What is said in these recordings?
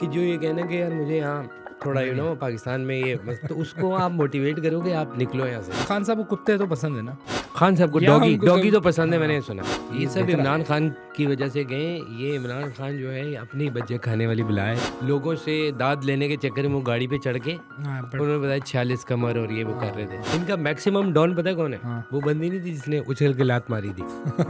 कि जो ये कहना कि यार मुझे यहाँ थोड़ा पाकिस्तान में ये बस, तो उसको आप मोटिवेट करोगे, आप निकलो यहाँ से। खान साहब को कुत्ते तो पसंद है ना? खान साहब को यहाँ डॉगी उनको डॉगी कभी- तो पसंद है, मैंने हाँ, सुना। ये ये सब दिख रहा इमरान है। खान की वजह से गए। ये इमरान खान जो है अपनी बच्चे खाने वाली बला है। लोगों से दाद लेने के चक्कर में वो गाड़ी पे चढ़ के हाँ, but- उन्होंने बताया 46 कमर और ये वो कर रहे थे। इनका मैक्सिमम डॉन पता है कौन है? हाँ। वो बंदी नहीं थी जिसने उछल के लात मारी थी।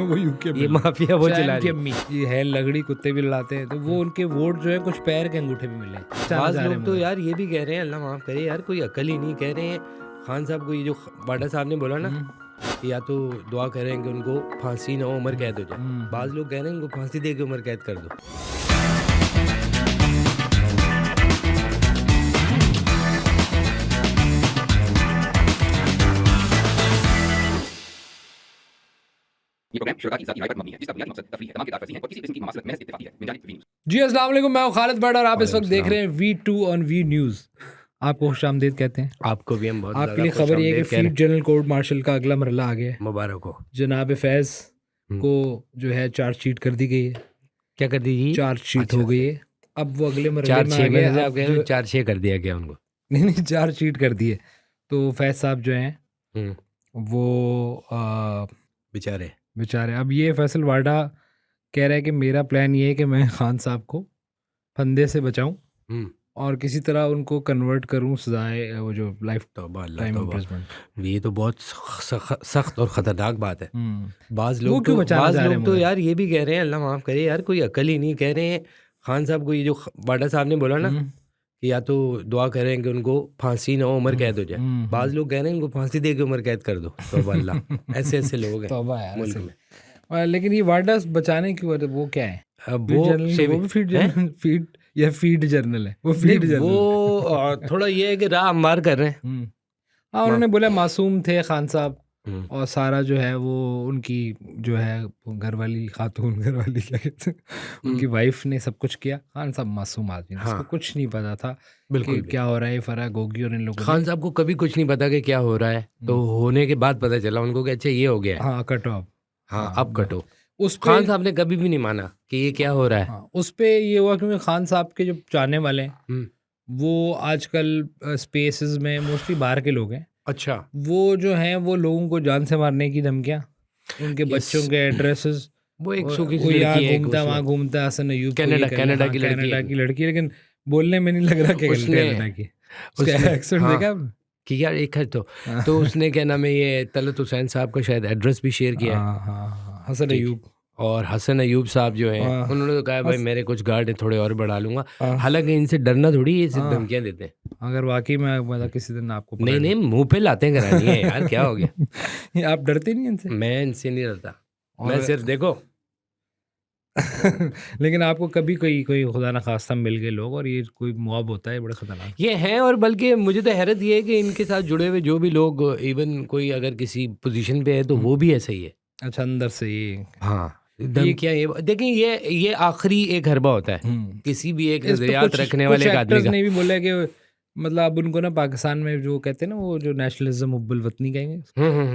वो यूके में ये माफिया वो चला रही है। अम्मी ये है लगड़ी, कुत्ते भी लड़ाते हैं, तो वो उनके वोट जो है कुछ पैर के अंगूठे भी मिले। बाज लोग तो यार ये भी कह रहे हैं, अल्लाह माफ करे यार, कोई अकल ही नहीं। कह रहे हैं खान साहब को, ये जो बाडा साहब ने बोला ना, या तो दुआ करें कि उनको फांसी ना हो, उम्र कैद हो जाए। बाज लोग कह रहे हैं उनको फांसी दे के उम्र कैद कर दो। ये प्रोग्राम शुरा की जाती राय पर मबनी है, जिसका बुनियादी मकसद तफरीह है, तमाम किताब फर्जी हैं और किसी किस्म की ममासलत महज इत्तेफाकी है। बिनजानिब वी न्यूज़। जी अस्सलाम वालेकुम, मैं हूं खालिद बट और आप इस वक्त देख वालेकुम रहे हैं V2 ऑन वी न्यूज़। आपको खुशामदीद कहते हैं। आपको भी हम बहुत आपके लिए खबर ये है कि फील्ड जनरल कोर्ट मार्शल का अगला मरहला आ गया है। मुबारक हो। जनाब फैज़ को जो है चार्जशीट कर दी गई है। क्या कर दीजिए? चार्जशीट हो गई है। अब वो अगले मरहले चार में आ छः गया। में से आप अब कह रहे हो जो- 4-6 कर दिया गया उनको। नहीं चार्जशीट कर दी है। तो फैज़ साहब जो हैं हम्म, वो बेचारे। बेचारे, अब ये फैसल वाडा कह रहा है कि मेरा प्लान ये है कि मैं खान साहब को फंदे से बचाऊं हम्म, और किसी तरह उनको कन्वर्ट करूं सजाए, वो जो लाइफ तौबा अल्लाह टाइम तौबा। इम्प्रिजमेंट। ये तो बहुत सख्त और ख़तरनाक बात है। बाज वो लोग क्यों तो बचाना बाज चाह रहे लोग हैं तो मुझे? यार ये भी कह रहे हैं, अल्लाह माफ़ करे यार, कोई अकल ही नहीं। कह रहे हैं खान साहब को, ये जो बाडा साहब ने बोला ना कि या तो दुआ करें कि उनको फांसी ना हो, उम्र कैद हो जाए। बाज लोग कह रहे हैं इनको फांसी दे के उम्र कैद कर दो। तौबा अल्लाह, ऐसे ऐसे लोग हैं तौबा यार मुल्क ऐसे। में। लेकिन ये वाडा बचाने की वजह वो क्या है? अब फीड वो जर्नल, वो भी फीड जर्नल, फीड या फीड जर्नल है वो? फीड नहीं, जर्नल वो थोड़ा ये है कि राह हमवार कर रहे हैं। हाँ, उन्होंने बोला मासूम थे खान साहब हम्म, और सारा जो है वो उनकी जो है घरवाली खातून, घरवाली क्या कहते हैं, उनकी वाइफ ने सब कुछ किया। खान साहब मासूम आदमी, हाँ। उसको कुछ नहीं पता था बिल्कुल कि भी। क्या हो रहा है। फराह गोगी और इन लोगों खान ने साहब को कभी कुछ नहीं पता कि क्या हो रहा है, तो होने के बाद पता चला उनको कि अच्छा ये हो गया है। हाँ कटो अब। हाँ, अब कटो। उस पे खान साहब ने कभी भी नहीं माना कि ये क्या हो रहा है। हाँ, उस पे ये हुआ क्योंकि खान साहब के जो चाहने वाले हैं हम्म, वो आजकल स्पेसेस में मोस्टली बाहर के लोग हैं। अच्छा। वो जो हैं वो लोगों को जान से मारने की धमकियाँ, उनके Yes. बच्चों के एड्रेसेस, वो एक सूखी सी कोई यहाँ लड़की है, एक घूमता उसमें। वहाँ घूमता, हसन अयूब को ये कनाडा- कर लिया। कनाडा हाँ, की लड़की कनाडा है। की लड़की, लेकिन बोलने में नहीं लग रहा कि उसने- कनाडा की। उसका उसने- एक्सेंट हाँ। देखा आपने? कि यार एक है तो उसने क्या नाम है, ये तलत हुसैन साहब का शायद एड्रेस भी शेयर किया है। हाँ हाँ हाँ, हसन ठीक। अयूब। और हसन अयूब साहब जो हैं, हाँ। उन्होंने तो कहा भाई मेरे कुछ गार्ड हैं, थोड़े और बढ़ा लूंगा। हाँ। हालांकि इनसे डरना थोड़ी, ये सिर्फ हाँ। धमकियां देते हैं। अगर वाकई में मतलब किसी दिन आपको नहीं नहीं, मुंह पे लाते करानी है यार, क्या हो गया? नहीं, आप डरते नहीं इनसे? मैं इनसे नहीं डरता, और- मैं सिर्फ देखो। लेकिन आपको कभी कोई कोई खुदा ना खास्ता मिल गए लोग और ये कोई मुआब होता है, बड़ा खतरनाक। ये हैं, और बल्कि मुझे तो हैरत ये है कि इनके साथ जुड़े हुए जो भी लोग, इवन कोई अगर किसी पोजीशन पे है तो वो भी ऐसा ही है। अच्छा, अंदर से ये हाँ, धमकियां ये देखिए, ये आखिरी एक हरबा होता है किसी भी एक इस पे नजरियात कुछ- रखने कुछ वाले एक आदमी actors का। ने भी बोला है कि मतलब अब उनको ना पाकिस्तान में जो कहते हैं ना, वो जो नेशनलिज्म हुब्बुल वतनी कहेंगे,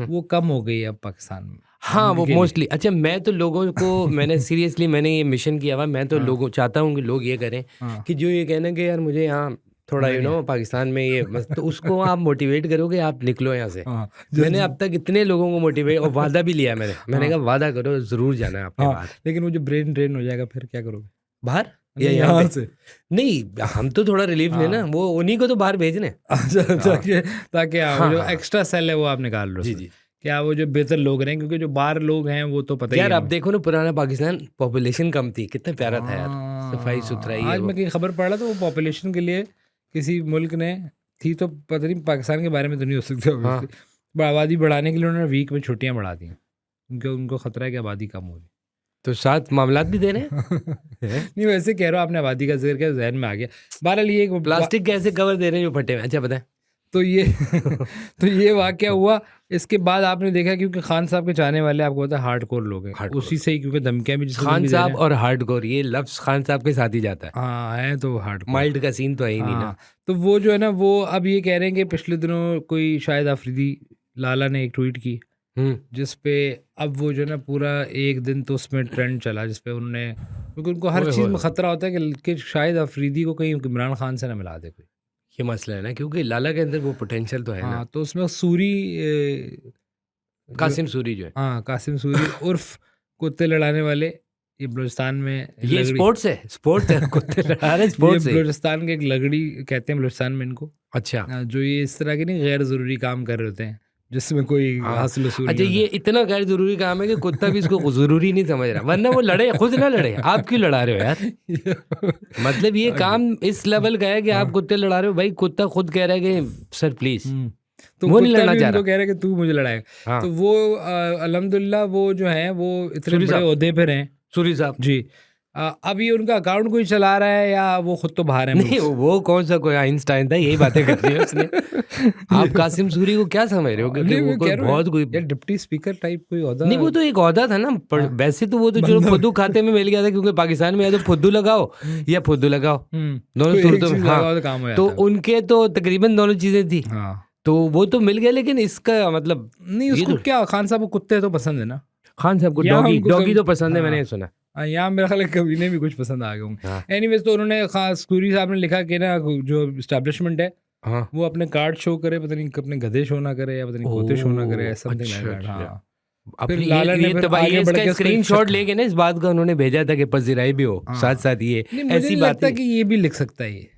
वो कम हो गई है अब पाकिस्तान में। हाँ, वो उनके लिए। मोस्टली। अच्छा, मैं तो लोगों को मैंने सीरियसली मैंने ये मिशन किया हुआ। मैं तो लोगों चाहता हूँ कि लोग ये करें हाँ। कि जो ये कहना कि यार मुझे यहाँ थोड़ा पाकिस्तान में ये बस, तो उसको आप मोटिवेट करोगे, आप निकलो यहाँ से। हाँ, मैंने अब तक इतने लोगों को मोटिवेट और वादा भी लिया मैंने कहा वादा करो, जरूर जाना है आपके हाँ, बाद लेकिन वो जो ब्रेन ड्रेन हो जाएगा फिर क्या करोगे? बाहर नहीं, या यहाँ यहाँ पे? से। नहीं, हम तो थोड़ा रिलीफ लेना, वो उन्हीं को तो बाहर भेजने। अच्छा, ताकि हाँ, जो हाँ। एक्स्ट्रा सेल है वो आप निकाल लो। जी उसमें। जी। क्या वो जो बेहतर लोग रहें, क्योंकि जो बाहर लोग हैं वो तो पता ही यार है अब देखो ना, पुराना पाकिस्तान पॉपुलेशन कम थी, कितना प्यारा था यार, सफाई सुथराई है आज वो। मैं कहीं खबर पढ़ रहा था, वो पॉपुलेशन के लिए किसी मुल्क ने थी, तो पता नहीं पाकिस्तान के बारे में तो नहीं हो सकती हाँ। obviously। आबादी बढ़ाने के लिए उन्होंने वीक में छुट्टियां बढ़ा दी हैं, क्योंकि उनको खतरा है कि आबादी कम हो रही। तो साथ मामलात भी दे रहे हैं। नहीं, वैसे कह रहा हूँ, आपने आबादी का जिक्र किया, जहन में आ गया। बहरहाल ये एक प्लास्टिक कैसे कवर दे रहे हैं जो फटे हुए? अच्छा बताएं। तो ये तो ये वाकया हुआ। इसके बाद आपने देखा, क्योंकि खान साहब के चाहने वाले आपको पता है हार्डकोर लोग हैं, Hardcore। उसी से ही, क्योंकि धमकियां भी जिसको खान भी दे रहे साहब हैं। और हार्डकोर, ये लफ्ज खान साहब के साथ ही जाता है। हाँ है तो हार्डकोर। माइल्ड का सीन तो है ही नहीं ना। हाँ, तो वो जो है ना, वो अब ये कह रहे हैं कि पिछले दिनों कोई शायद अफरीदी लाला ने एक ट्वीट की, जिस पे अब वो जो है ना पूरा एक दिन तो उसमें ट्रेंड चला, जिस पे उन्होंने क्योंकि उनको हर ओए चीज़ होए में होए। खतरा होता है कि शायद अफरीदी को कहीं इमरान खान से ना मिला दे कोई। ये मसला है ना, क्योंकि लाला के अंदर वो पोटेंशियल तो है ना, हाँ, तो उसमें सूरी जो कासिम सूरी जो है। हाँ, कासिम सूरी उर्फ कुत्ते लड़ाने वाले, ये बलूचिस्तान में ये लगड़ी स्पोर्ट्स है, स्पोर्ट्स है, कुत्ते लड़ा रहे ये स्पोर्ट्स है। बलूचिस्तान के एक लगड़ी कहते हैं बलूचिस्तान में इनको, अच्छा जो ये इस तरह के नहीं गैर ज़रूरी काम कर रहे होते हैं जिसमें कोई हाँ, हासिल वसूल अच्छा नहीं ये इतना गैर जरूरी काम है कि कुत्ता भी इसको जरूरी नहीं समझ रहा, वरना वो लड़े खुद ना लड़े, आप क्यों लड़ा रहे हो यार? होता। मतलब ये काम इस लेवल का है कि आप कुत्ते लड़ा रहे हो, भाई कुत्ता खुद कह रहा है कि सर प्लीज, तो वो नहीं कुत्ता लड़ना भी चाह उनको रहा। कह रहा है कि तू मुझे लड़ाएगा। हाँ तो वो अल्हम्दुलिल्लाह वो जो है वो इतने सूरी बड़े साहब। ओहदे पर हैं सूरी साहब जी। अब ये उनका अकाउंट कोई चला रहा है या वो खुद तो बाहर है मुल्क नहीं, से? वो कौन सा कोई आइंस्टाइन था, यही बातें कर रही है उसने। आप कासिम सूरी को क्या समझ रहे हो? क्योंकि नहीं, वो मैं कोई कह रहा हूँ बहुत कोई यार डिप्टी स्पीकर टाइप कोई ओहदा। नहीं, वो तो एक ओहदा था ना, पर हाँ। वैसे तो वो तो जो फुद्दू खाते में मिल गया था, क्योंकि पाकिस्तान में या तो फुद्दू लगाओ या फुद्दू लगाओ, दोनों कोई एक सूरतों में। चीज़ हाँ, लगाओ तो काम हो तो जाता है। उनके तो तकरीबन दोनों चीजें थी, हाँ, तो वो तो मिल गया, लेकिन इसका मतलब नहीं ये उसको तो क्या खान साहब को कुत्ते तो पसंद है ना। खान साहब को यहाँ डॉगी उनको डॉगी कभी- तो पसंद है, हाँ। मैंने सुना। यहाँ मेरा ख्याल है कभी ने भी कुछ पसंद आ गए होंगे। हाँ एनीवेज तो उन्होंने खास सूरी साहब ने लिखा कि ना जो इस्टेब्लिशमेंट है हाँ, वो अपने कार्ड शो करे, पता नहीं अपने गधे शो ना करे या पता नहीं खोते शो ना करे, समथिंग लाइक अच्छा दैट। अच्छा। हाँ, अपनी फिर लाला ने फिर आगे ये बढ़ के इसका उसको स्क्रीनशॉट शक- लेके ना इस बात का उन्होंने भेजा था कि पजीराई भी हो हाँ। साथ साथ ये नहीं, मुझे ऐसी नहीं बात लगता ही। कि ये भी लिख सकता है ये।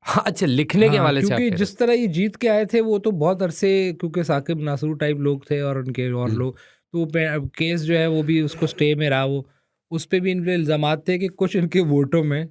हाँ अच्छा, लिखने के हाँ, हवाले से आप क्योंकि कह रहे जिस तरह ये जीत के आए थे वो तो बहुत अरसे, क्योंकि साकिब नासरू टाइप लोग थे और उनके और लोग, तो अब केस जो है वो भी उसको स्टे में रहा, वो उस पर भी इन पे इल्ज़ामात थे कि कुछ इनके वोटों में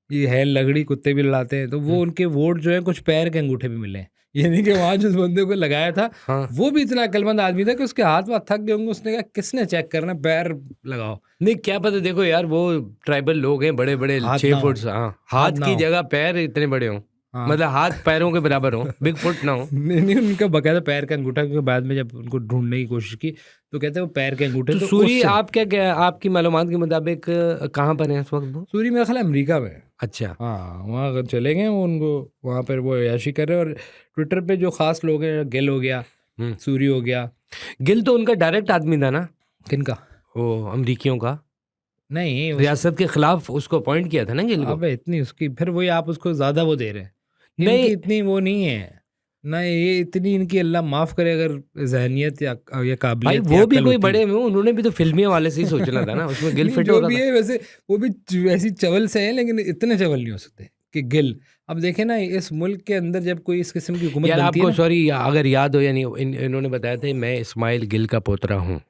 ये है लगड़ी कुत्ते भी लड़ाते हैं, तो वो उनके वोट जो है कुछ पैर के अंगूठे भी मिले हैं। यानी कि वहाँ जिस बंदे को लगाया था हाँ। वो भी इतना अक्लमंद आदमी था कि उसके हाथ वाथ थक गए होंगे, उसने कहा किसने चेक करना, पैर लगाओ। नहीं क्या पता, देखो यार वो ट्राइबल लोग हैं, बड़े बड़े हाथ 6 ना हो। फुट, हाँ हाथ ना की हो। जगह पैर इतने बड़े हों, हाँ। मतलब हाथ पैरों के बराबर हों, बिग फुट ना हो। नहीं उनका बकायदा पैर का अंगूठा, क्योंकि बाद में जब उनको ढूंढने की कोशिश की तो कहते हैं वो पैर के अंगूठे। तो तो सूरी उससे- आप क्या आपकी मालूमात के मुताबिक कहाँ पर है इस वक्त वो? सूरी मेरा ख्याल है अमेरिका में है। अच्छा हाँ, वहाँ अगर चले गए वो, उनको वहाँ पर वो याशी कर रहे हैं। और ट्विटर पे जो खास लोग हैं, गिल हो गया, सूरी हो गया। गिल तो उनका डायरेक्ट आदमी था ना, किनका? वो अमरीकियों का, नहीं रियासत के खिलाफ उसको अपॉइंट किया था ना गिल को। अबे इतनी उसकी, फिर वही आप उसको ज़्यादा वो दे रहे हैं। नहीं। इनकी इतनी वो नहीं है ना, ये इतनी इनकी अल्लाह माफ़ करे अगर जहनियत या भाई काबिलियत वो या भी अक्ल कोई होती। बड़े में, उन्होंने भी तो फिल्मी वाले से ही सोचना था ना, उसमें गिल नहीं, फिट जो हो रहा भी था। है वैसे वो भी वैसी चवल से हैं, लेकिन इतने चवल नहीं हो सकते कि गिल। अब देखें ना, इस मुल्क के अंदर जब कोई इस किस्म की हुकूमत यार बनती है आपको ना, सॉरी अगर याद हो, यानी इन्होंने बताया था मैं इस्माइल गिल का पोतरा हूँ,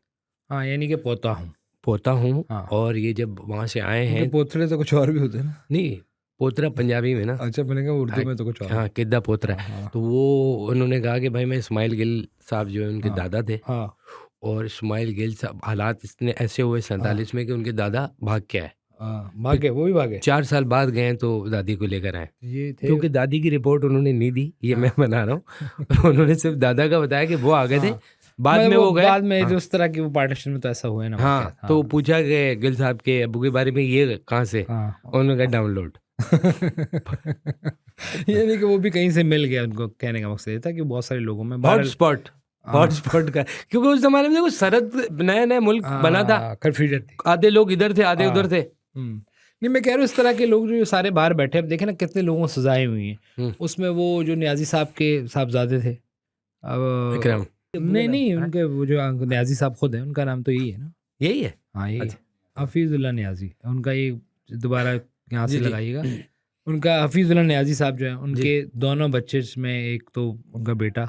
हाँ यानी कि पोता हूँ। पोता हूँ। हाँ। और ये जब वहाँ से आए उनके हैं, पोतरे तो कुछ और भी होते हैं ना। नहीं पोतरा पंजाबी में ना, अच्छा, मैंने कहा उर्दू में तो कुछ और। हाँ किद्दा पोतरा। हाँ, तो वो उन्होंने कहा कि भाई मैं इस्माइल गिल साहब जो है उनके हाँ। दादा थे, हाँ, और इस्माइल गिल साहब हालात इतने ऐसे हुए 47 में कि उनके दादा भाग के आए, हाँ, भागे, वो भी भागे। 4 साल बाद गए तो दादी को लेकर आए, ये थे क्योंकि दादी की रिपोर्ट उन्होंने नहीं दी, ये मैं बना रहा हूँ। उन्होंने सिर्फ दादा का बताया कि वो आ गए थे, बाद मतलब में वो गए। बाद में जो उस तरह की वो पार्टीशन में तो ऐसा हुआ है ना। हाँ, वाकया। तो पूछा कि गिल साहब के अबू के बारे में, ये कहाँ से? हाँ। उन्होंने कहा डाउनलोड। यानी कि वो भी कहीं से मिल गया, उनको कहने का मकसद ये था कि बहुत सारे लोगों में हॉटस्पॉट का, क्योंकि उस जमाने में देखो सरहद नया नया मुल्क बना था, कन्फ्यूजन थी। आधे लोग इधर थे आधे उधर थे। नहीं, मैं कह रहा हूँ इस तरह के लोग जो सारे बाहर बैठे, अब देखे ना कितने लोगों को सजाएं हुई हैं। उसमें वो जो न्याजी साहब के साहबजादे थे, इकराम, नहीं उनके वो जो न्याजी साहब खुद है, उनका नाम तो यही है ना। यही है। हाँ यही है, हफीजुल्लाह न्याजी। उनका ये दोबारा यहाँ से लगाइएगा, उनका हफीजुल्लाह न्याजी साहब जो है, उनके दोनों बच्चे में एक तो उनका बेटा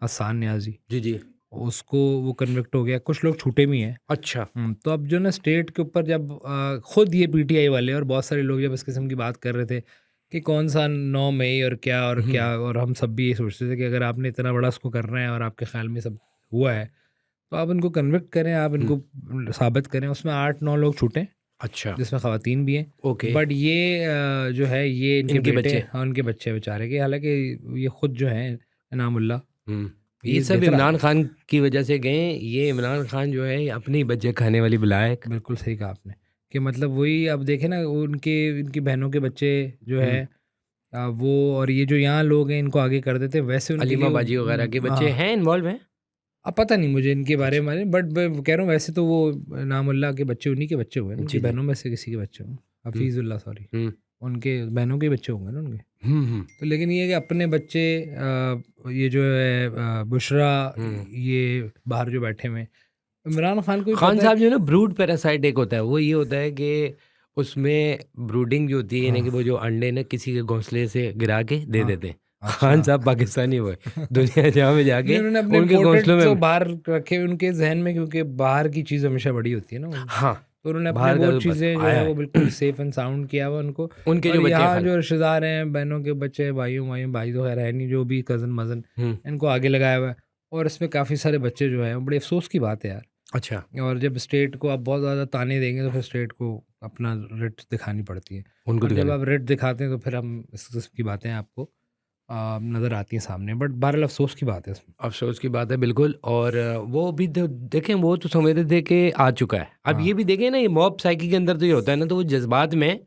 हसन न्याजी, जी जी, उसको वो कन्विक्ट हो गया, कुछ लोग छूटे भी हैं। अच्छा। तो अब जो ना स्टेट के ऊपर जब खुद ये पीटीआई वाले और बहुत सारे लोग जब इस किस्म की बात कर रहे थे कि कौन सा 9 मई और क्या और क्या, और हम सब भी ये सोचते थे कि अगर आपने इतना बड़ा उसको करना है और आपके ख्याल में सब हुआ है तो आप इनको कन्विक्ट करें, आप इनको साबित करें। उसमें 8-9 लोग छूटे, अच्छा, जिसमें ख़वातीन भी हैं। ओके। बट ये जो है ये इनके इनके बेटे, बच्चे। हाँ उनके बच्चे बेचारे के, हालांकि ये खुद जो है इनामुल्लाह, ये सब इमरान खान की वजह से गए। ये इमरान खान जो है अपनी बच्चे खाने वाली विलायक। बिल्कुल सही कहा आपने कि मतलब वही, अब देखे ना इनकी बहनों के बच्चे जो है वो, और ये जो यहाँ लोग हैं इनको आगे कर देते हैं। वैसे उनके अलीमा लिए बाजी वगैरह के बच्चे हैं इन्वॉल्व हैं। अब पता नहीं मुझे इनके बारे में, बट मैं कह रहा हूँ वैसे तो वो नामुल्लाह के बच्चे उन्हीं के बच्चे हुए ना, उनकी जी, जी। बहनों में से किसी के बच्चे हों, हफीज़ुल्लाह सॉरी, हम्म, उनके बहनों के बच्चे होंगे ना उनके। तो लेकिन ये है कि अपने बच्चे ये जो है बुशरा, ये बाहर जो बैठे हुए हैं, इमरान खान को भी खान पता है साहब जो है ना, ब्रूड पैरासाइट एक होता है, वो ये होता है कि उसमें ब्रूडिंग जो होती है, यानी कि वो जो अंडे ना किसी के घोंसले से गिरा के दे देते हैं। खान साहब पाकिस्तानी हुए, दुनिया जहाँ में नहीं, जाके उन्होंने अपने उनके घोंसलों पोर्ट्रेट तो में, बाहर रखे उनके जहन में, क्योंकि बाहर की चीज़ हमेशा बड़ी होती है ना, हाँ, तो उन्होंने अपने बाहर का वो तो चीज़ें जो आया है है। वो बिल्कुल सेफ एंड साउंड किया हुआ उनको। उनके और जो बच्चे यहाँ खान, जो रिश्तेदार हैं, बहनों के बच्चे, भाइयों भाई तो खैर है नहीं, जो भी कज़न मज़न, हम्म, इनको आगे लगाया हुआ है। और इसमें काफ़ी सारे बच्चे जो हैं, बड़े अफसोस की बात है यार। अच्छा, और जब स्टेट को आप बहुत ज़्यादा ताने देंगे तो फिर स्टेट को अपना रिट दिखानी पड़ती है, उनको और जब दिखाने, आप रेट दिखाते हैं तो फिर हम इस किस्म की बातें आपको नज़र आती हैं सामने। बट बहरहाल अफसोस की बात है इसमें। अफसोस की बात है बिल्कुल। और वो भी देखें, वो तो समझ रहे थे कि आ चुका है। अब ये भी देखें ना, ये मॉब साइकी के अंदर तो ये होता है ना, तो वो जज्बात में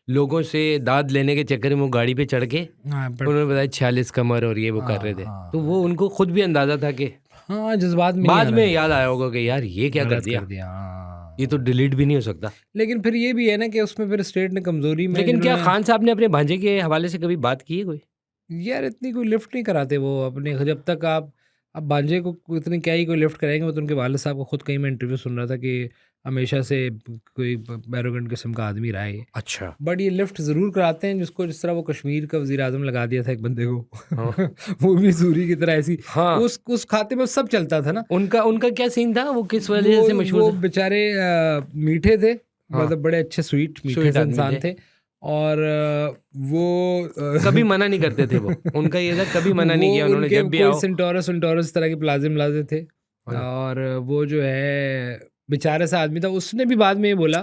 लोगों से दाद लेने के चक्कर में वो गाड़ी पे चढ़ के हाँ उन्होंने बताया 46 कमर और ये वो कर रहे थे, तो वो उनको खुद भी अंदाजा था कि हाँ, जज्बात में नहीं बाद आना में चाहिए। याद आया होगा कि यार ये क्या कर गलत दिया, कर दिया, हाँ। ये तो डिलीट भी नहीं हो सकता। लेकिन फिर ये भी है ना कि उसमें फिर स्टेट ने कमजोरी में लेकिन क्या जिन्होंने- खान साहब ने अपने भांजे के हवाले से कभी बात की है कोई? यार इतनी कोई लिफ्ट नहीं कराते वो अपने, जब तक आप अब भांजे को इतनी क्या ही कोई लिफ्ट कराएंगे। वो तो उनके वालिद साहब को खुद कहीं मैं इंटरव्यू सुन रहा था कि हमेशा से कोई एरोगेंट किस्म का आदमी रहा है ये। अच्छा, बट ये लिफ्ट ज़रूर कराते हैं, जिसको जिस तरह वो कश्मीर का वज़ीर आज़म लगा दिया था एक बंदे को हाँ। वो भी सूरी की तरह ऐसी, हाँ, उस खाते में सब चलता था ना। उनका उनका क्या सीन था, वो किस वजह से मशहूर वो थे? बेचारे मीठे थे, हाँ। मतलब बड़े अच्छे स्वीट मीठे स्वीट से आदमी इंसान थे। और वो कभी मना नहीं करते थे वो, उनका ये था कभी मना नहीं वो किया उन्होंने, उनके जब भी कोई आओ। सेंटोरस तरह के प्लाजे मिलाजे थे। अच्छा। और वो जो है बेचारे सा आदमी था, उसने भी बाद में ये बोला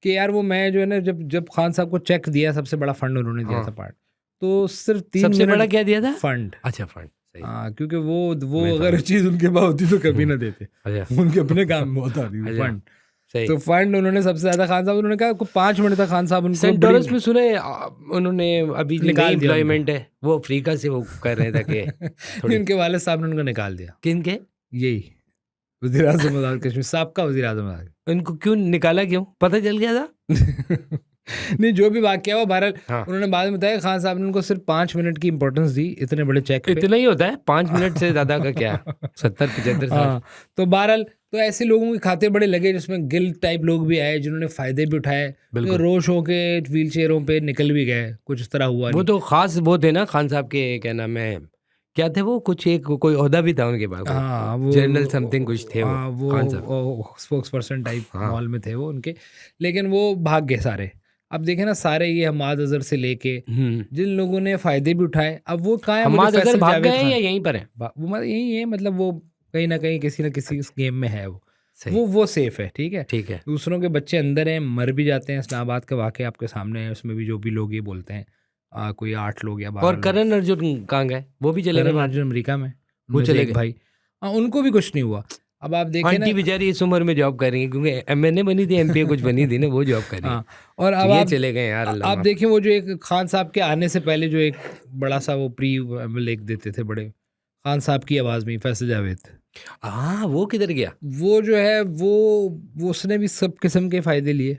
कि यार वो मैं जो है ना, जब जब खान साहब को चेक दिया, सबसे बड़ा फंड उन्होंने दिया हाँ। था पार्ट, तो सिर्फ 3 सबसे बड़ा मिनट क्या दिया था? फंड। अच्छा, फंड, सही। हाँ, क्योंकि वो मैं अगर समझ- चीज़ उनके पास होती तो कभी ना देते। अच्छा, उनके अपने काम में होता थी अच्छा, फंड। सही। तो फंड उन्होंने सबसे ज्यादा खान साहब, उन्होंने कहा 5 मिनट तक खान साहब उनको सेंटोरस बड़ी- में सुने उन्होंने अभी जो निकाल नई दिया एम्प्लॉयमेंट है वो अफ्रीका से वो कर रहे थे कि थोड़ी उनके वाले साहब ने उनको निकाल दिया। किनके, यही वज़ीर आज़म आज़ाद कश्मीर साहब का वज़ीर आज़म आज़ाद इनको क्यों निकाला, क्यों पता चल गया था? नहीं, जो भी वाक़या हुआ बहरहाल हाँ। उन्होंने बाद में बताया खान साहब ने उनको सिर्फ 5 मिनट की इंपॉर्टेंस दी इतने बड़े चेक पे। इतना ही होता है, 5 मिनट से ज्यादा का क्या, 70-75 साल। हाँ, तो बहरहाल तो ऐसे लोगों के खाते बड़े लगे, जिसमें गिल्ट टाइप लोग भी आए जिन्होंने फ़ायदे भी उठाए, जो बिल्कुल। रोश होके व्हील चेयरों पे निकल भी गए, कुछ इस तरह हुआ वो नहीं। तो खास वो थे ना खान साहब के, क्या नाम है, क्या थे वो, कुछ एक कोई ओहदा भी था उनके पास, हाँ, वो जनरल समथिंग कुछ थे हाँ, वो खान साहब। वो स्पोक्स पर्सन टाइप हाँ। मॉल में थे वो उनके, लेकिन वो भाग गए सारे। अब देखे ना, सारे ये हमाद अजहर से लेके जिन लोगों ने फायदे भी उठाए, अब वो कहाँ है? मुझे हमाद अजहर फैसल भाग जावेद गए खान, या यहीं पर है? वो मतलब यही है, मतलब वो कहीं ना कहीं किसी न किसी इस गेम में है वो। सही, वो सेफ है, ठीक है। ठीक है। दूसरों के बच्चे अंदर हैं, मर भी जाते हैं। इस्लामाबाद का वाक़या आपके सामने है, उसमें भी जो भी लोग ये बोलते हैं, कोई 8 लोग या 12 और लोग। करण अर्जुन कहाँ गए? वो भी चले गए करण बाहर? अर्जुन अमेरिका में, वो उनमें से चले एक गए। भाई, हाँ, उनको भी कुछ नहीं हुआ। अब आप देखें ना, आंटी बेचारी इस उम्र में जॉब कर रही है, क्योंकि एमएनए बनी थी, एमपीए कुछ बनी थी ना, वो जॉब कर रही है। हाँ, और तो अब ये आप चले गए यार, अल्लाह आप माफ। देखें वो जो एक खान साहब के आने से पहले जो एक बड़ा सा वो प्री लिख देते थे बड़े, खान साहब की आवाज़ में, फैसल जावेद, हाँ, वो किधर गया? वो जो है वो उसने भी सब किस्म के फ़ायदे लिए,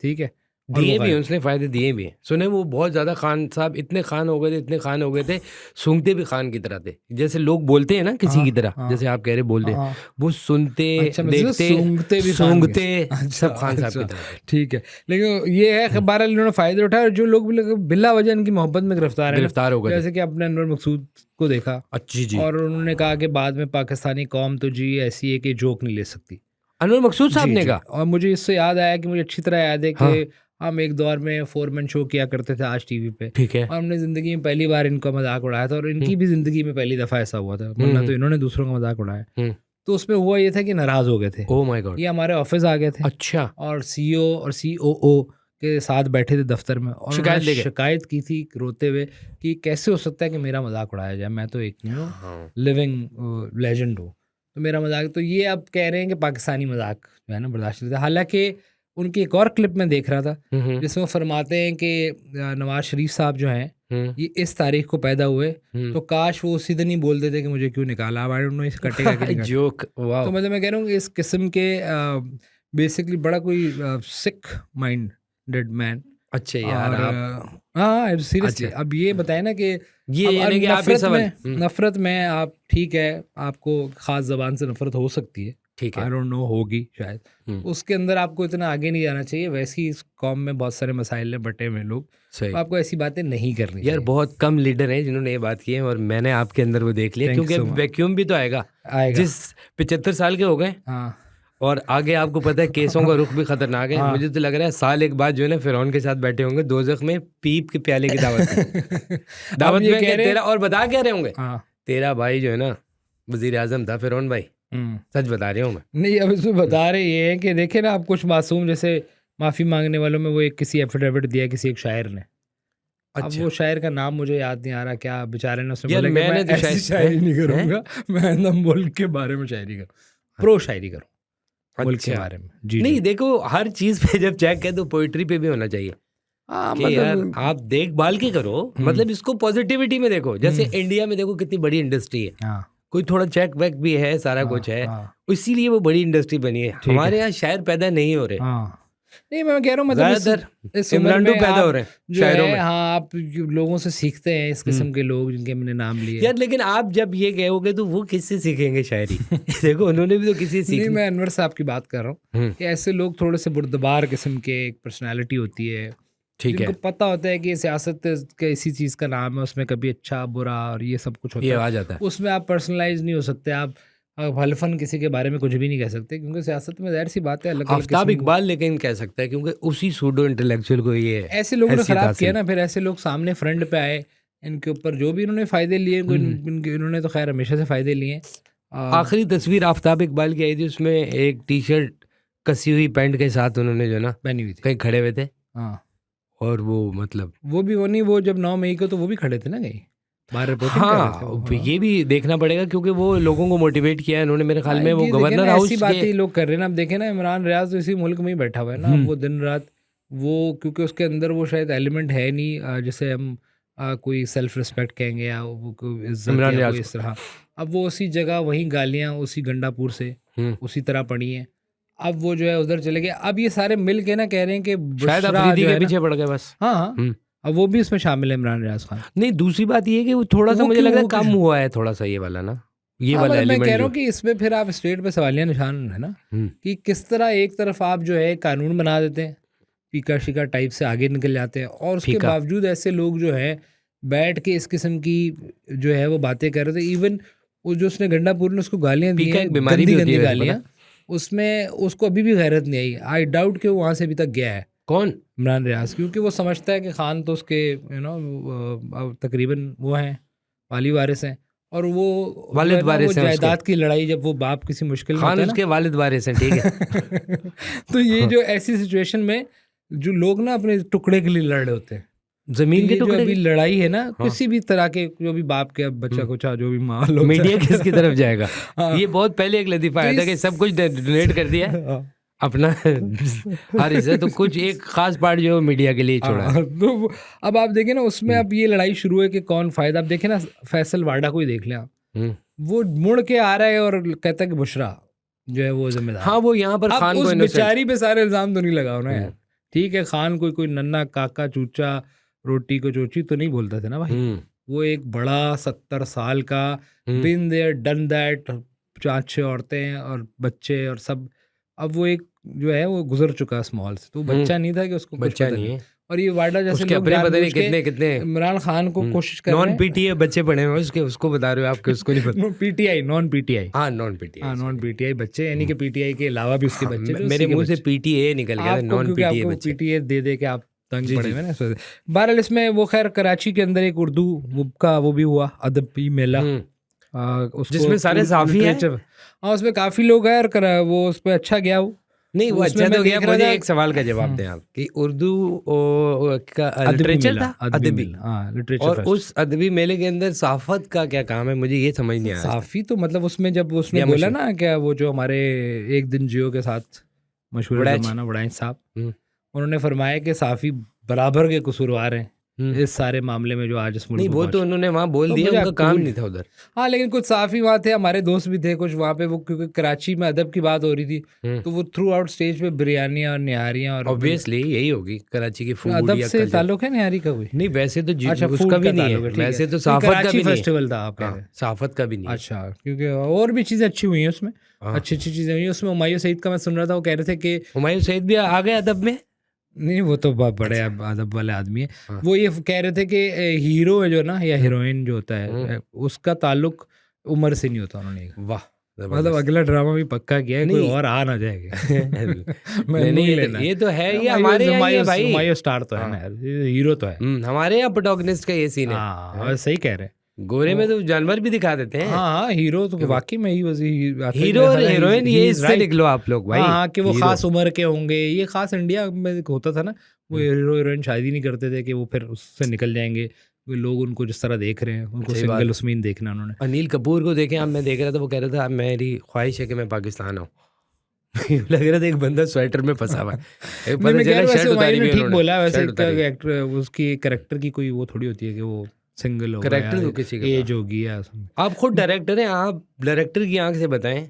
ठीक है। और दिए वो भी, गायब। उसने फायदे दिए भी हैं। सुने वो बहुत ज्यादा खान साहब इतने खान हो गए थे, इतने खान हो गए थे, सूंघते भी खान की तरह थे, जैसे लोग बोलते हैं ना किसी की तरह, हाँ, जैसे आप कह रहे बोलते हैं, हाँ, वो सुनते, अच्छा, मतलब देखते, सूंघते भी खान सूंघते, के। अच्छा, सब खान साहब की अच्छा, तरह थे। ठीक है। लेकिन ये है कि बहरहाल इन्होंने फ़ायदे उठाए, और जो लोग भी बिला वजह इनकी मोहब्बत में गिरफ्तार है ना, गिरफ्तार हो गए थे। जैसे कि आपने अनवर मकसूद को देखा, अच्छी जी, और उन्होंने कहा कि बाद में पाकिस्तानी कौम तो जी ऐसी है कि जोक नहीं ले सकती। अनवर मकसूद साहब जी, ने जी। कहा। और मुझे इससे याद आया कि मुझे अच्छी तरह याद है कि हम एक दौर में 4 मैन शो किया करते थे आज टीवी पे, ठीक है। और हमने ज़िंदगी में पहली बार इनका मजाक उड़ाया था, और इनकी भी ज़िंदगी में पहली दफ़ा ऐसा हुआ था, वरना तो इन्होंने दूसरों का मजाक उड़ाया। तो उसमें हुआ ये था कि नाराज़ हो गए थे, ओह माय गॉड। ये हमारे ऑफिस आ गए थे, अच्छा, और सीईओ और सीओओ के साथ बैठे थे दफ्तर में, और शिकायत उन्होंने लेके? शिकायत की थी रोते हुए कि कैसे हो सकता है कि मेरा मजाक उड़ाया जाए, मैं तो एक हाँ। लिविंग लेजेंड हूँ, तो मेरा मजाक। तो ये अब कह रहे हैं कि पाकिस्तानी मजाक जो है ना बर्दाश्त नहीं था। हालांकि उनकी एक और क्लिप में देख रहा था जिसमें वो फरमाते हैं कि नवाज शरीफ साहब जो हैं ये इस तारीख को पैदा हुए, तो काश वो उसी दिन ही बोल देते कि मुझे क्यों निकाला। अब आई डोंट नो इसे कटेगा कि नहीं कटेगा। जोक, वाह। तो मतलब मैं कह रहा हूँ इस किस्म के बेसिकली बड़ा कोई सिक माइंडेड मैन। अच्छा यार, और आप हाँ सीरियसली। अच्छा। अब ये बताए ना कि ये अब यानी कि आप इस नफरत में आप ठीक है, आपको खास जबान से नफरत हो सकती है, ठीक आई है, डोंट नो होगी शायद, उसके अंदर आपको इतना आगे नहीं जाना चाहिए। वैसे ही इस कौम में बहुत सारे मसाइल में बटे हुए लोग, सही तो आपको ऐसी बातें नहीं करनी यार। चाहिए। बहुत कम लीडर हैं जिन्होंने ये बात की है, और मैंने आपके अंदर वो देख लिया, Thank you क्योंकि so much. वैक्यूम भी तो आएगा। आएगा। जिस 75 साल के हो गए, हाँ और आगे आपको पता है केसों का रुख भी खतरनाक है। हाँ। मुझे तो लग रहा है साल एक बाद जो है ना, फिरौन के साथ बैठे होंगे दोजख में पीप के प्याले की दावत में। दावत ये में कह कि रहे तेरा, और बता क्या रहे होंगे, हाँ तेरा भाई जो है ना वजीर आजम था, फिरौन भाई। सच बता रही हूँ मैं। नहीं, अब इसमें बता रहे ये हैं कि देखे ना, आप कुछ मासूम जैसे माफ़ी मांगने वालों में वो एक किसी एफिडेविट दिया किसी एक शायर ने। अब वो शायर का नाम मुझे याद नहीं आ रहा, क्या बेचारे ने उसने बोला कि मैं तो ऐसी शायरी नहीं करूँगा, मैं एकदम मुल्क के बारे में शायरी करूँ, प्रो शायरी करूँ मुल्क के बारे में। जी नहीं, देखो हर चीज पे जब चेक है तो पोइट्री पे भी होना चाहिए कि यार आप देखभाल की करो, मतलब इसको पॉजिटिविटी में देखो। जैसे इंडिया में देखो कितनी बड़ी इंडस्ट्री है, कोई थोड़ा चेक वेक भी है, सारा कुछ है, इसीलिए वो बड़ी इंडस्ट्री बनी है। हमारे यहाँ शायर पैदा नहीं हो रहे, नहीं मैं कह रहा हूँ मतलब इस उम्र में पैदा हो रहे हैं शायरों में। हाँ, आप लोगों से सीखते हैं इस किस्म के लोग जिनके मैंने नाम लिए यार। लेकिन आप जब ये कहोगे तो वो किससे सीखेंगे शायरी? देखो उन्होंने भी तो किसी से सीखी। नहीं, मैं अनवर साहब की बात कर रहा हूँ कि ऐसे लोग थोड़े से बुर्दबार किस्म के, एक पर्सनैलिटी होती है, ठीक है, जिनको पता होता है कि सियासत का इसी चीज़ का नाम है, उसमें कभी अच्छा बुरा और ये सब कुछ होता है, आ जाता है। उसमें आप पर्सनलाइज नहीं हो सकते, आप हल्फन किसी के बारे में कुछ भी नहीं कह सकते, क्योंकि सियासत में जाहिर सी बात है अलग अलग। आफ्ताब इकबाल लेकिन कह सकता है, क्योंकि उसी सूडो इंटेलेक्चुअल को ये ऐसे लोगों ने खराब किया ना, फिर ऐसे लोग सामने फ्रंट पे आए, इनके ऊपर जो भी इन्होंने फ़ायदे लिए, इन्होंने तो खैर हमेशा से फ़ायदे लिए। आखिरी तस्वीर आफ्ताब इकबाल की आई थी, उसमें एक टी शर्ट कसी हुई पैंट के साथ उन्होंने जो ना पहनी हुई थी, कहीं खड़े हुए थे। हाँ, और वो मतलब वो भी वो नहीं, वो जब 9 मई को तो वो भी खड़े थे ना कहीं बाहर रिपोर्टिंग कर रहे थे। ये भी देखना पड़ेगा, क्योंकि वो लोगों को मोटिवेट किया है उन्होंने, मेरे ख्याल में वो गवर्नर हाउस ऐसी बातें लोग कर रहे हैं ना। अब देखें ना, इमरान रियाज तो इसी मुल्क में ही बैठा हुआ है ना, वो दिन रात वो, क्योंकि उसके अंदर वो शायद एलिमेंट है नहीं जैसे हम कोई सेल्फ रिस्पेक्ट कहेंगे या वो कोई इज्जत या कोई इस तरह। अब वो उसी जगह वहीं गालियाँ उसी गंडापुर से उसी तरह पड़ी हैं। अब वो जो है उधर चले गए। अब ये सारे मिल के ना कह रहे हैं कि शायद अफरीदी के पीछे पड़ गए बस। हाँ, अब वो भी इसमें शामिल है, इमरान रियाज खान। नहीं, दूसरी बात ये है कि वो थोड़ा सा मुझे लग रहा है कम हुआ है थोड़ा सा ये वाला ना, ये वाला एलिमेंट। मैं कह रहा हूँ कि इसमें फिर आप स्टेट पे सवालिया निशान है ना, कि किस तरह एक तरफ आप जो है कानून बना देते हैं, पीका शिका टाइप से आगे निकल जाते हैं, और उसके बावजूद ऐसे लोग जो है बैठ के इस किस्म की जो है वो बातें कर रहे थे। इवन वो जो उसने गंडापुर ने उसको गालियाँ दी हैं, गंदी गालियाँ, उसमें उसको अभी भी गैरत नहीं आई। आई डाउट कि वो वहाँ से अभी तक गया है। कौन? इमरान रियाज, क्योंकि वो समझता है कि खान तो उसके तकरीबन वो हैं वाली वारिस हैं, और वो वालिद वारिस हैं जायदाद की लड़ाई जब वो बाप किसी मुश्किल में खान उसके वालिद वारिस हैं, ठीक है। तो ये जो ऐसी सिचुएशन में जो लोग ना अपने टुकड़े के लिए लड़ रहे होते हैं, जमीन के टुकड़े, अभी लड़ाई है ना, किसी भी तरह के, जो भी बाप के बच्चा कुछ जो भी माँ लोग, मीडिया किसकी तरफ जाएगा? ये बहुत पहले एक लतीफा आया था कि सब कुछ डोनेट कर दिया अपना हर हिस्सा, तो कुछ एक खास पार्ट जो मीडिया के लिए छोड़ा। तो अब आप देखें ना, उसमें अब ये लड़ाई शुरू है कि कौन फायदा। आप देखें ना, फैसल वाडा को ही देख लें आप, वो मुड़ के आ रहा है और कहता है कि बुशरा जो है वो जिम्मेदार। हाँ, वो यहाँ पर खान को बेचारी पे सारे इल्जाम तो नहीं लगाओ ना यार, ठीक है। खान कोई नन्ना काका चूचा रोटी को चोची तो नहीं बोलता था ना भाई, वो एक बड़ा 70 साल का बिन देयर डन दैट, 5-6 औरतें और बच्चे और सब। अब वो एक जो है वो गुजर चुका इस माहौल से, तो बच्चा नहीं था कि उसको बच्चा नहीं है। और ये वाडा जैसे लोग कितने इमरान खान को कोशिश कर रहे हैं, नॉन पीटीआई बच्चे पढ़े हुए उसको बता रहे हो आपके, उसको नहीं पता। पीटीआई नॉन पीटीआई, हाँ नॉन पीटीआई बच्चे, यानी कि पीटीआई के अलावा भी उसके बच्चे। मेरे मुंह से पीटीए निकल गया, नॉन पीटीआई बच्चे। पीटीए दे के आप तंग पड़े हुए ना। बहरहाल इसमें वो खैर कराची के अंदर एक उर्दू का वो भी हुआ अदबी मेला, जिसमें सारे साफी हैं। हाँ, उसमें काफी लोग हैं और वो उस पर अच्छा गया। वो नहीं, वो अच्छा तो गया। मुझे एक सवाल का जवाब दें आप कि उर्दू का लिटरेचर था, अदबी, लिटरेचर, और उस अदबी मेले के अंदर साफत का क्या काम है, मुझे ये समझ नहीं आया। साफी तो मतलब उसमें जब उसने बोला ना क्या, वो जो हमारे एक दिन जियो के साथ मशहूर जमाना वड़ाइच साहब, उन्होंने फरमाया कि साफी बराबर के कसूरवार हैं इस सारे मामले में जो आज इस मुल्क नहीं में वो तो पहुंचे। उन्होंने वहाँ बोल तो दिया, मुझे उनका काम cool- नहीं था उधर। हाँ लेकिन कुछ साफ़ी वहाँ थे, हमारे दोस्त भी थे कुछ वहाँ पे, वो क्योंकि कराची में अदब की बात हो रही थी तो वो थ्रू आउट स्टेज पे बिरयानियाँ और निहारियाँ और ऑब्वियसली यही होगी कराची की फूड अदब या से कल्चर। ताल्लुक है निहारी का कोई? नहीं वैसे तो अच्छा उसका फूड भी का नहीं ताल्लुक है, है, ठीक है। वैसे तो नहीं, साफत का कराची भी नहीं है। फेस्टिवल था आप कह रहे हाँ, हैं। साफत का भी नहीं है। अच्छा क्योंकि और भी चीज़ें अच्छी हुई हैं उसमें, हाँ। अच्छी अच्छी चीज़ें हुई हैं उसमें। हुमायूं सईद का मैं सुन रहा था, वो कह रहे थे कि हुमायूं सईद भी आ गए अदब में। नहीं वो तो बहुत बड़े अदब वाले आदमी है। हाँ। वो ये कह रहे थे कि हीरो है जो ना या हीरोइन जो होता है उसका ताल्लुक उम्र से नहीं होता, उन्होंने कहा। वाह मतलब अगला ड्रामा भी पक्का किया है, कोई नहीं। और आ ना जाएगा। नहीं नहीं, ये तो है, ये हमारे यहाँ ही है भाई। हुमायूं स्टार तो है ना यार, हीरो तो है। हमारे यहाँ प्रोटोगनिस्ट का ये सीन है। हाँ सही कह रहे हैं। गोरे में तो जानवर भी दिखा देते हैं। हाँ हीरो तो वाकई में ही हीरो और हीरोइन ये इससे निकलो आप लोग भाई। हाँ कि वो खास उम्र के होंगे, ये खास इंडिया में होता था ना, वो हीरो हीरोइन शादी नहीं करते थे कि वो फिर उससे निकल जाएंगे, वो लोग उनको जिस तरह देख रहे हैं उनको सिंगल उसमें ही देखना उन्होंने। अनिल कपूर को देखें आप, मैं देख रहा था, वो कह रहा था मेरी ख्वाहिश है कि मैं पाकिस्तान आऊँ। लग रहा था एक बंदा स्वेटर में फंसा हुआ है। पता चला शर्ट उतारी हुई है ठीक उन्होंने, बोला वैसे, शर्ट उतारी। एक्टर उसकी कैरेक्टर की कोई वो थोड़ी होती है कि वो सिंगल होगा Character या तो किसी का एज होगी या आप खुद डायरेक्टर हैं, आप डायरेक्टर की आंख से बताएं।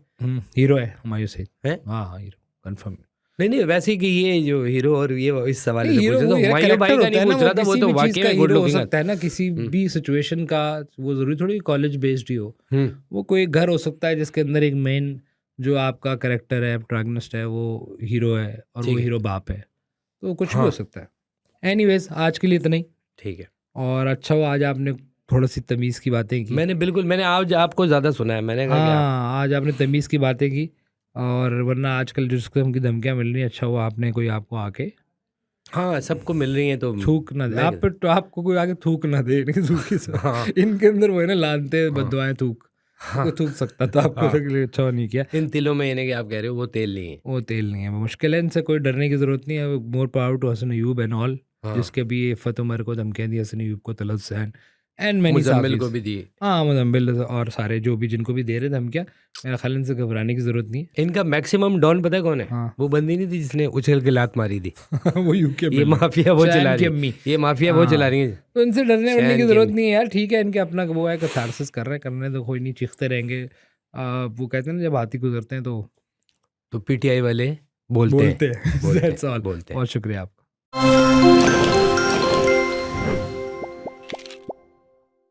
हीरो है हुमायूं सईद है? हाँ हीरो कंफर्म। नहीं वैसे ही कि ये जो हीरो और ये इस सवाल से हीरो पूछ रहा था, हुमायूं भाई का नहीं पूछ रहा था, वो तो वाकई में गुड हो लुकिंग सकता है ना किसी भी सिचुएशन का, वो जरूरी थोड़ी कॉलेज बेस्ड ही हो, है। वो कोई घर हो सकता है जिसके अंदर एक मेन जो आपका करेक्टर है, प्रोटैगनिस्ट है, वो हीरो है और वो हीरो बाप है, तो कुछ भी हो सकता है। एनीवेज आज के लिए इतना ही ठीक है। और अच्छा हुआ आज आपने थोड़ा सी तमीज़ की बातें की। मैंने आज आपको ज़्यादा सुना है, मैंने कहा कि हाँ आज आपने तमीज़ की बातें की, और वरना आजकल जिस किस्म की धमकियाँ मिल रही हैं, अच्छा हुआ आपने कोई आपको आके हाँ सबको मिल रही है तो थूक ना दे, आप पे तो आपको कोई आके थूक ना दे, नहीं थूकी से। हाँ। इनके अंदर वो है ना लानते बददुआएं थूक, वो थूक सकता था आपको, तो अच्छा नहीं किया। इन तिलों में इन्हें कि आप कह रहे हो वो तेल नहीं है, वो तेल नहीं है, वो मुश्किल है, इनसे कोई डरने की जरूरत नहीं है। More power to Hasan Ayub and all, जिसके भी इफ़्फ़त उमर को धमकियाँ दी, हसन अयूब को, तलत हुसैन एंड मैनी मुजम्मिल को भी दिए। हाँ मुजम्मिल और सारे जो भी जिनको भी दे रहे धमकियाँ, मेरा ख्याल इनसे घबराने की जरूरत नहीं इनका मैक्सिमम डॉन पता है कौन है? हाँ। वो बंदी नहीं थी जिसने उछल के लात मारी थी। है। वो यूके ये माफिया वो चला रही है, ये माफिया वो चला रही है। तो इनसे डरने वरने की शैन जरूरत की नहीं है यार, ठीक है, इनके अपना वो है कैथारसिस कर रहे हैं, करने तो कोई नहीं, चीखते रहेंगे। वो कहते हैं ना जब हाथी गुजरते हैं तो पीटीआई वाले बोलते हैं। That's all। बोलते हैं। बहुत शुक्रिया आपका।